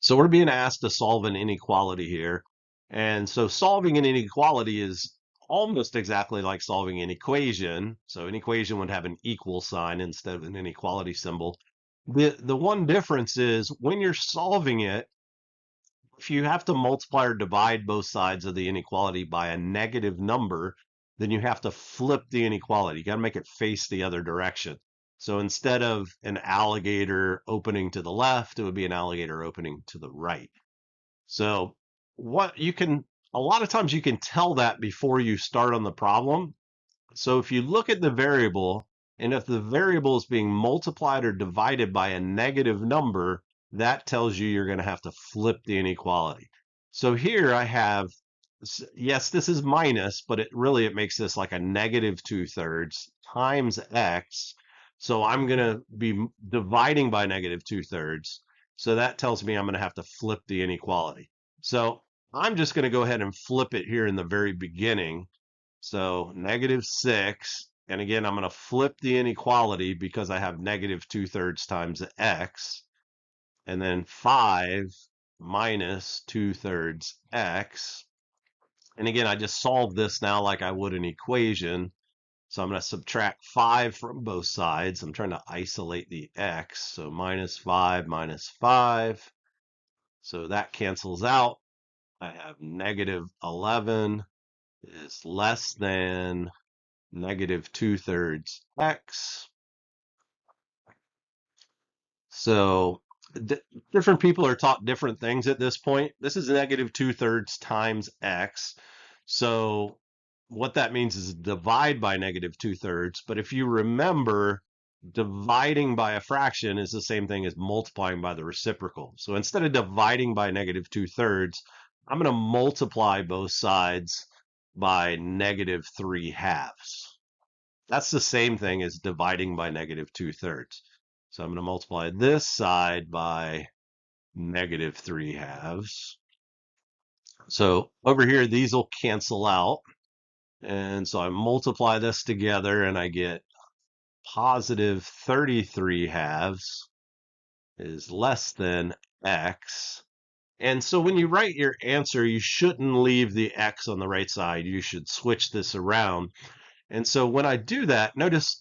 So we're being asked to solve an inequality here. And so solving an inequality is almost exactly like solving an equation. So an equation would have an equal sign instead of an inequality symbol. The one difference is when you're solving it, if you have to multiply or divide both sides of the inequality by a negative number, then you have to flip the inequality. You got to make it face the other direction. So instead of an alligator opening to the left, it would be an alligator opening to the right. So what you can, a lot of times you can tell that before you start on the problem. So if you look at the variable, and if the variable is being multiplied or divided by a negative number, that tells you you're going to have to flip the inequality. So here I have, yes, this is minus, but it makes this like a negative 2/3 times x. So I'm going to be dividing by negative 2/3. So that tells me I'm going to have to flip the inequality. So I'm just going to go ahead and flip it here in the very beginning. So -6, and again, I'm going to flip the inequality because I have negative 2/3 times x, and then 5 minus 2/3 x. And again, I just solved this now like I would an equation. So I'm going to subtract 5 from both sides. I'm trying to isolate the x. So -5 minus 5. So that cancels out. I have -11 is less than negative 2/3 x. So different people are taught different things at this point. This is negative 2/3 times x. So what that means is divide by negative 2/3. But if you remember, dividing by a fraction is the same thing as multiplying by the reciprocal. So instead of dividing by negative 2/3, I'm going to multiply both sides by negative 3/2. That's the same thing as dividing by negative 2/3. So I'm going to multiply this side by negative 3/2. So over here, these will cancel out. And so I multiply this together and I get positive 33/2 is less than x. And so when you write your answer, you shouldn't leave the x on the right side. You should switch this around. And so when I do that, notice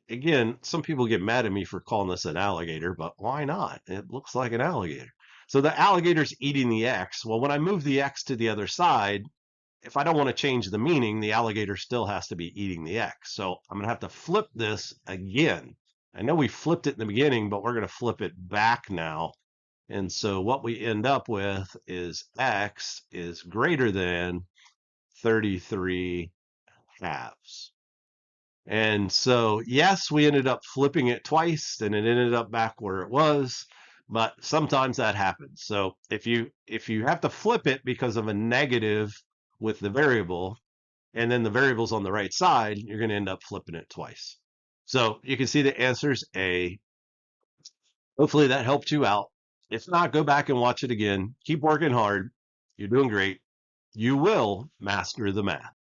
again, some people get mad at me for calling this an alligator, but why not? It looks like an alligator. So the alligator's eating the X. Well, when I move the X to the other side, if I don't want to change the meaning, the alligator still has to be eating the X. So I'm going to have to flip this again. I know we flipped it in the beginning, but we're going to flip it back now. And so what we end up with is X is greater than 33/2. And so, yes, we ended up flipping it twice and it ended up back where it was, but sometimes that happens. So if you have to flip it because of a negative with the variable and then the variable's on the right side, you're going to end up flipping it twice. So you can see the answer is A. Hopefully that helped you out. If not, go back and watch it again. Keep working hard. You're doing great. You will master the math.